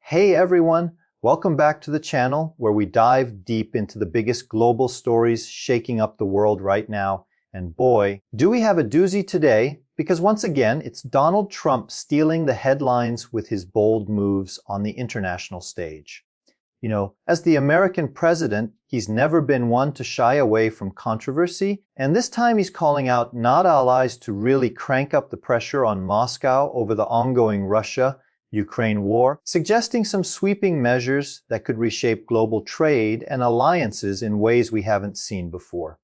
Hey everyone, welcome back to the channel where we dive deep into the biggest global stories shaking up the world right now. And boy, do we have a doozy today, because once again, it's Donald Trump stealing the headlines with his bold moves on the international stage. You know, as the American president, he's never been one to shy away from controversy, and this time he's calling out not allies to really crank up the pressure on Moscow over the ongoing Russia-Ukraine war, suggesting some sweeping measures that could reshape global trade and alliances in ways we haven't seen before.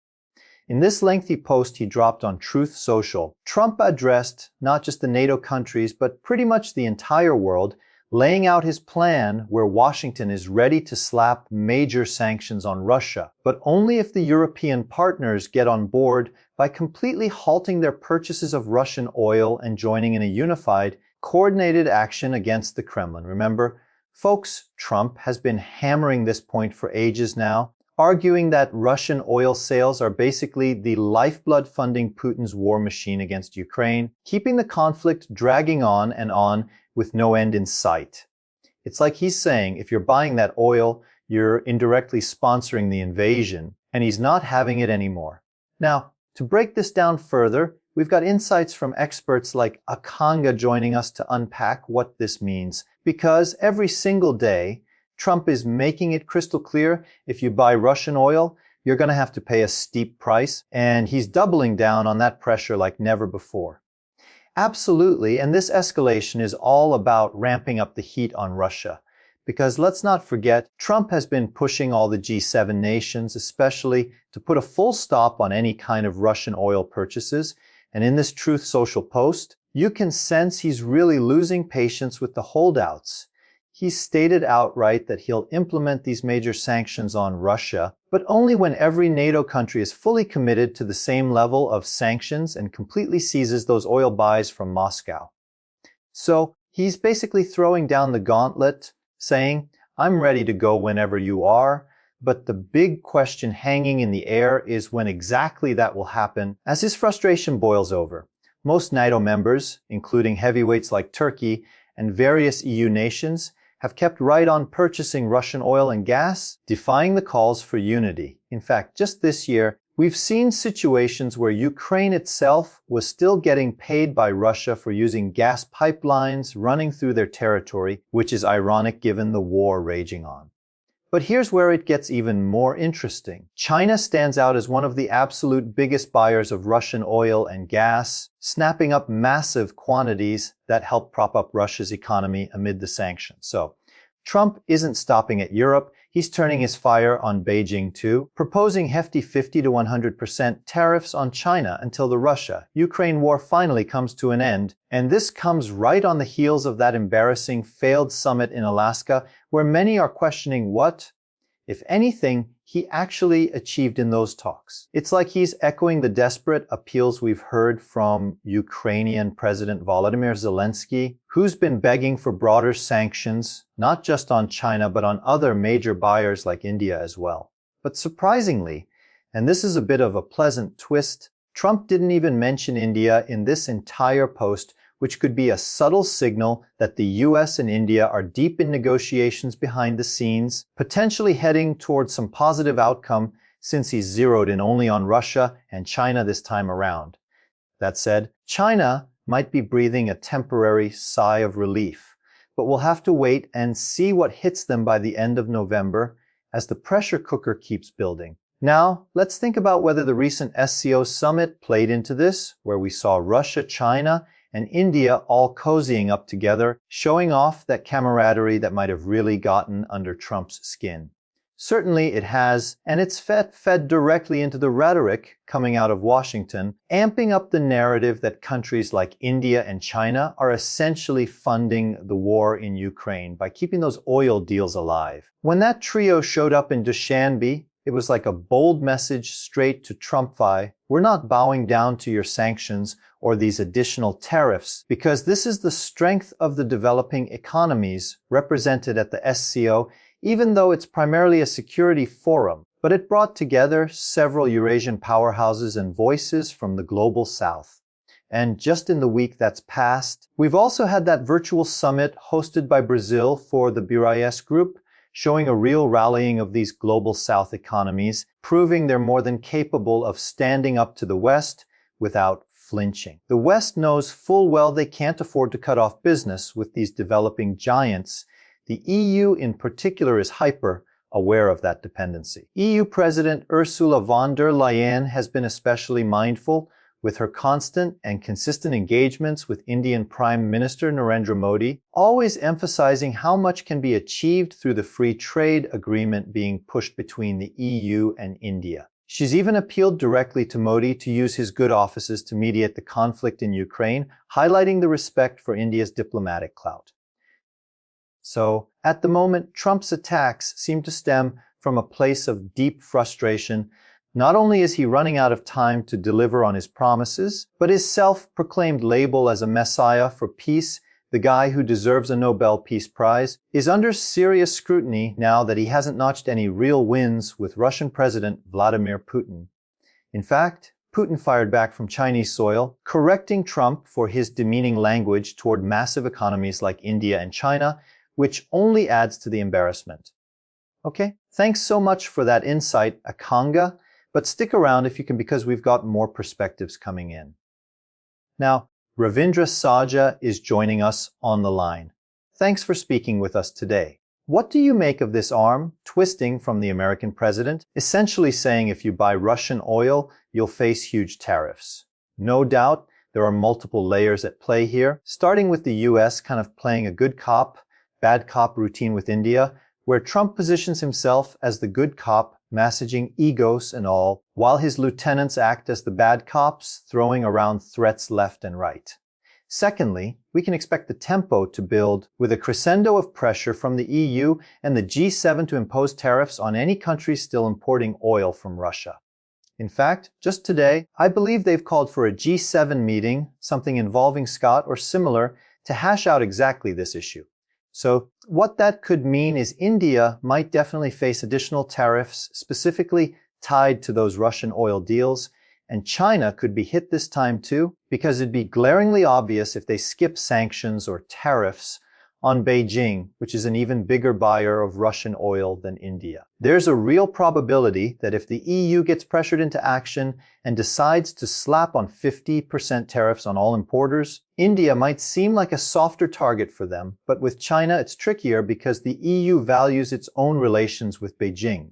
In this lengthy post he dropped on Truth Social, Trump addressed not just the NATO countries, but pretty much the entire world, laying out his plan where Washington is ready to slap major sanctions on Russia, but only if the European partners get on board by completely halting their purchases of Russian oil and joining in a unified, coordinated action against the Kremlin. Remember, folks, Trump has been hammering this point for ages now, arguing that Russian oil sales are basically the lifeblood funding Putin's war machine against Ukraine, keeping the conflict dragging on and on with no end in sight. It's like he's saying, if you're buying that oil, you're indirectly sponsoring the invasion, and he's not having it anymore. Now, to break this down further, we've got insights from experts like Akanga joining us to unpack what this means, because every single day, Trump is making it crystal clear, if you buy Russian oil, you're going to have to pay a steep price, and he's doubling down on that pressure like never before. Absolutely, and this escalation is all about ramping up the heat on Russia. Because let's not forget, Trump has been pushing all the G7 nations, especially to put a full stop on any kind of Russian oil purchases. And in this Truth Social post, you can sense he's really losing patience with the holdouts. He's stated outright that he'll implement these major sanctions on Russia, but only when every NATO country is fully committed to the same level of sanctions and completely seizes those oil buys from Moscow. So he's basically throwing down the gauntlet, saying, I'm ready to go whenever you are, but the big question hanging in the air is when exactly that will happen as his frustration boils over. Most NATO members, including heavyweights like Turkey and various EU nations, have kept right on purchasing Russian oil and gas, defying the calls for unity. In fact, just this year, we've seen situations where Ukraine itself was still getting paid by Russia for using gas pipelines running through their territory, which is ironic given the war raging on. But here's where it gets even more interesting. China stands out as one of the absolute biggest buyers of Russian oil and gas, snapping up massive quantities that help prop up Russia's economy amid the sanctions. So, Trump isn't stopping at Europe. He's turning his fire on Beijing too, proposing hefty 50 to 100% tariffs on China until the Russia-Ukraine war finally comes to an end. And this comes right on the heels of that embarrassing failed summit in Alaska, where many are questioning what, if anything, he actually achieved in those talks. It's like he's echoing the desperate appeals we've heard from Ukrainian President Volodymyr Zelensky, who's been begging for broader sanctions, not just on China, but on other major buyers like India as well. But surprisingly, and this is a bit of a pleasant twist, Trump didn't even mention India in this entire post, which could be a subtle signal that the US and India are deep in negotiations behind the scenes, potentially heading towards some positive outcome since he's zeroed in only on Russia and China this time around. That said, China might be breathing a temporary sigh of relief, but we'll have to wait and see what hits them by the end of November as the pressure cooker keeps building. Now, let's think about whether the recent SCO summit played into this, where we saw Russia, China, and India all cozying up together, showing off that camaraderie that might have really gotten under Trump's skin. Certainly it has, and it's fed directly into the rhetoric coming out of Washington, amping up the narrative that countries like India and China are essentially funding the war in Ukraine by keeping those oil deals alive. When that trio showed up in Dushanbe, it was like a bold message straight to Trumpify. We're not bowing down to your sanctions or these additional tariffs, because this is the strength of the developing economies represented at the SCO, even though it's primarily a security forum. But it brought together several Eurasian powerhouses and voices from the global south. And just in the week that's passed, we've also had that virtual summit hosted by Brazil for the BRIS group, showing a real rallying of these global South economies, proving they're more than capable of standing up to the West without flinching. The West knows full well they can't afford to cut off business with these developing giants. The EU in particular is hyper aware of that dependency. EU President Ursula von der Leyen has been especially mindful with her constant and consistent engagements with Indian Prime Minister Narendra Modi, always emphasizing how much can be achieved through the free trade agreement being pushed between the EU and India. She's even appealed directly to Modi to use his good offices to mediate the conflict in Ukraine, highlighting the respect for India's diplomatic clout. So, at the moment, Trump's attacks seem to stem from a place of deep frustration. Not only is he running out of time to deliver on his promises, but his self-proclaimed label as a messiah for peace, the guy who deserves a Nobel Peace Prize, is under serious scrutiny now that he hasn't notched any real wins with Russian President Vladimir Putin. In fact, Putin fired back from Chinese soil, correcting Trump for his demeaning language toward massive economies like India and China, which only adds to the embarrassment. Okay, thanks so much for that insight, Akanga. But stick around if you can, because we've got more perspectives coming in. Now, Ravindra Saja is joining us on the line. Thanks for speaking with us today. What do you make of this arm twisting from the American president, essentially saying if you buy Russian oil, you'll face huge tariffs? No doubt, there are multiple layers at play here, starting with the US kind of playing a good cop, bad cop routine with India, where Trump positions himself as the good cop, massaging egos and all, while his lieutenants act as the bad cops, throwing around threats left and right. Secondly, we can expect the tempo to build with a crescendo of pressure from the EU and the G7 to impose tariffs on any country still importing oil from Russia. In fact, just today, I believe they've called for a G7 meeting, something involving Scott or similar, to hash out exactly this issue. So what that could mean is India might definitely face additional tariffs specifically tied to those Russian oil deals, and China could be hit this time too, because it'd be glaringly obvious if they skip sanctions or tariffs on Beijing, which is an even bigger buyer of Russian oil than India. There's a real probability that if the EU gets pressured into action and decides to slap on 50% tariffs on all importers, India might seem like a softer target for them, but with China it's trickier because the EU values its own relations with Beijing.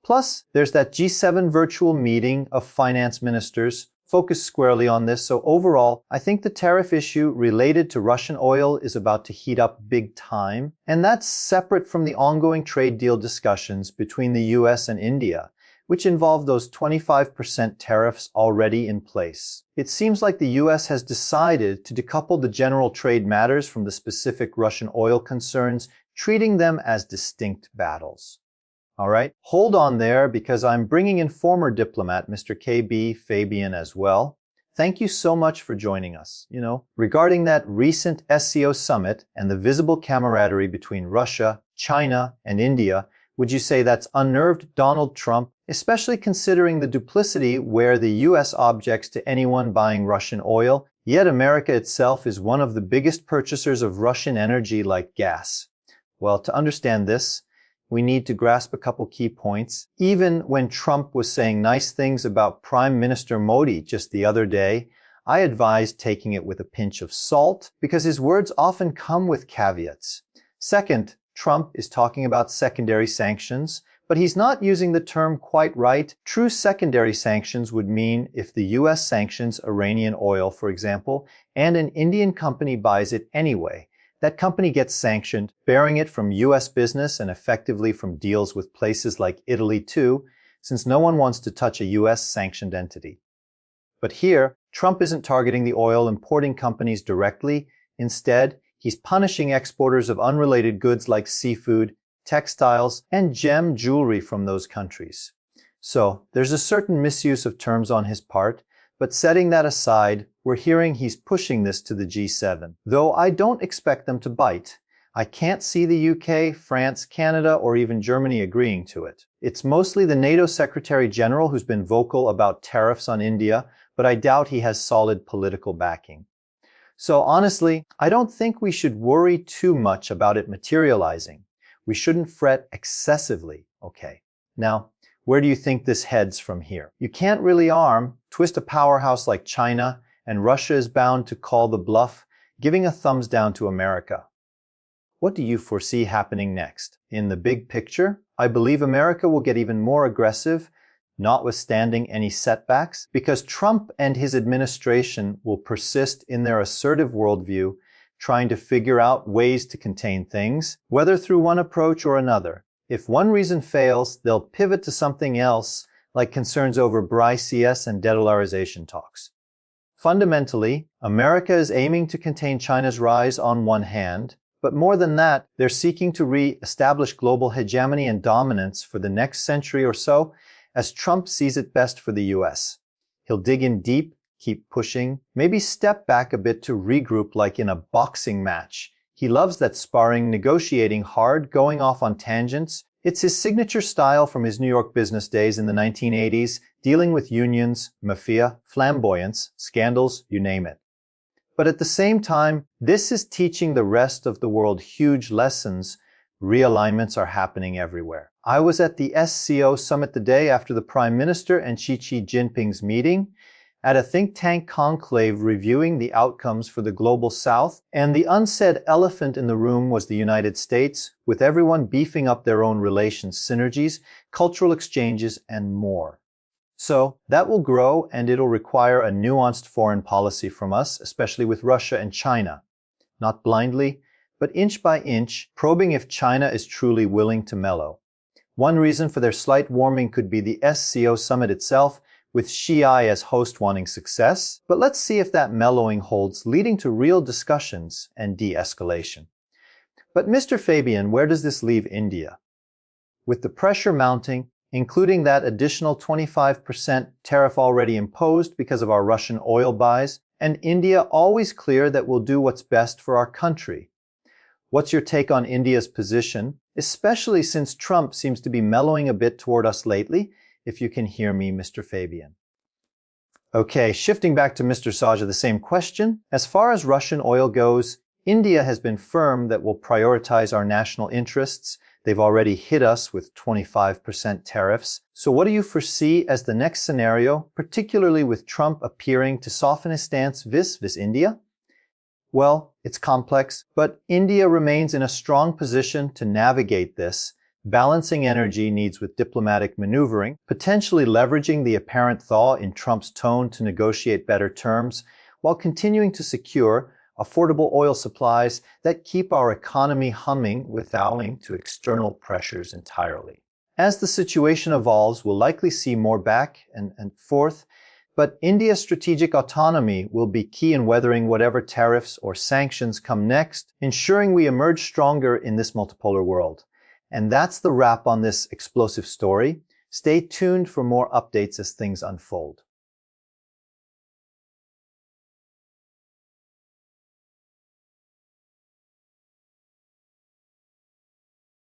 Plus, there's that G7 virtual meeting of finance ministers focused squarely on this, so overall, I think the tariff issue related to Russian oil is about to heat up big time, and that's separate from the ongoing trade deal discussions between the US and India, which involve those 25% tariffs already in place. It seems like the US has decided to decouple the general trade matters from the specific Russian oil concerns, treating them as distinct battles. All right, hold on there because I'm bringing in former diplomat Mr. KB Fabian as well. Thank you so much for joining us. Regarding that recent SCO summit and the visible camaraderie between Russia, China, and India, would you say that's unnerved Donald Trump, especially considering the duplicity where the US objects to anyone buying Russian oil, yet America itself is one of the biggest purchasers of Russian energy like gas? Well, to understand this, we need to grasp a couple key points. Even when Trump was saying nice things about Prime Minister Modi just the other day, I advised taking it with a pinch of salt because his words often come with caveats. Second, Trump is talking about secondary sanctions, but he's not using the term quite right. True secondary sanctions would mean if the US sanctions Iranian oil, for example, and an Indian company buys it anyway, that company gets sanctioned, bearing it from US business and effectively from deals with places like Italy too, since no one wants to touch a US sanctioned entity. But here, Trump isn't targeting the oil importing companies directly. Instead, he's punishing exporters of unrelated goods like seafood, textiles, and gem jewelry from those countries. So, there's a certain misuse of terms on his part, but setting that aside, we're hearing he's pushing this to the G7. Though I don't expect them to bite. I can't see the UK, France, Canada, or even Germany agreeing to it. It's mostly the NATO Secretary General who's been vocal about tariffs on India, but I doubt he has solid political backing. So honestly, I don't think we should worry too much about it materializing. We shouldn't fret excessively, okay? Now, where do you think this heads from here? You can't really twist a powerhouse like China, and Russia is bound to call the bluff, giving a thumbs down to America. What do you foresee happening next? In the big picture, I believe America will get even more aggressive, notwithstanding any setbacks, because Trump and his administration will persist in their assertive worldview, trying to figure out ways to contain things, whether through one approach or another. If one reason fails, they'll pivot to something else, like concerns over BRICS and de-dollarization talks. Fundamentally, America is aiming to contain China's rise on one hand, but more than that, they're seeking to re-establish global hegemony and dominance for the next century or so, as Trump sees it best for the US. He'll dig in deep, keep pushing, maybe step back a bit to regroup like in a boxing match. He loves that sparring, negotiating hard, going off on tangents. It's his signature style from his New York business days in the 1980s, dealing with unions, mafia, flamboyance, scandals, you name it. But at the same time, this is teaching the rest of the world huge lessons. Realignments are happening everywhere. I was at the SCO summit the day after the Prime Minister and Xi Jinping's meeting, at a think tank conclave reviewing the outcomes for the Global South, and the unsaid elephant in the room was the United States, with everyone beefing up their own relations, synergies, cultural exchanges, and more. So that will grow, and it'll require a nuanced foreign policy from us, especially with Russia and China. Not blindly, but inch by inch, probing if China is truly willing to mellow. One reason for their slight warming could be the SCO summit itself, with Xi as host wanting success, but let's see if that mellowing holds, leading to real discussions and de-escalation. But Mr. Fabian, where does this leave India? With the pressure mounting, including that additional 25% tariff already imposed because of our Russian oil buys, and India always clear that we'll do what's best for our country. What's your take on India's position, especially since Trump seems to be mellowing a bit toward us lately, if you can hear me, Mr. Fabian? Okay, shifting back to Mr. Saja, the same question. As far as Russian oil goes, India has been firm that we'll prioritize our national interests. They've already hit us with 25% tariffs. So what do you foresee as the next scenario, particularly with Trump appearing to soften his stance vis India? Well, it's complex, but India remains in a strong position to navigate this, balancing energy needs with diplomatic maneuvering, potentially leveraging the apparent thaw in Trump's tone to negotiate better terms, while continuing to secure affordable oil supplies that keep our economy humming without bowing to external pressures entirely. As the situation evolves, we'll likely see more back and forth, but India's strategic autonomy will be key in weathering whatever tariffs or sanctions come next, ensuring we emerge stronger in this multipolar world. And that's the wrap on this explosive story. Stay tuned for more updates as things unfold.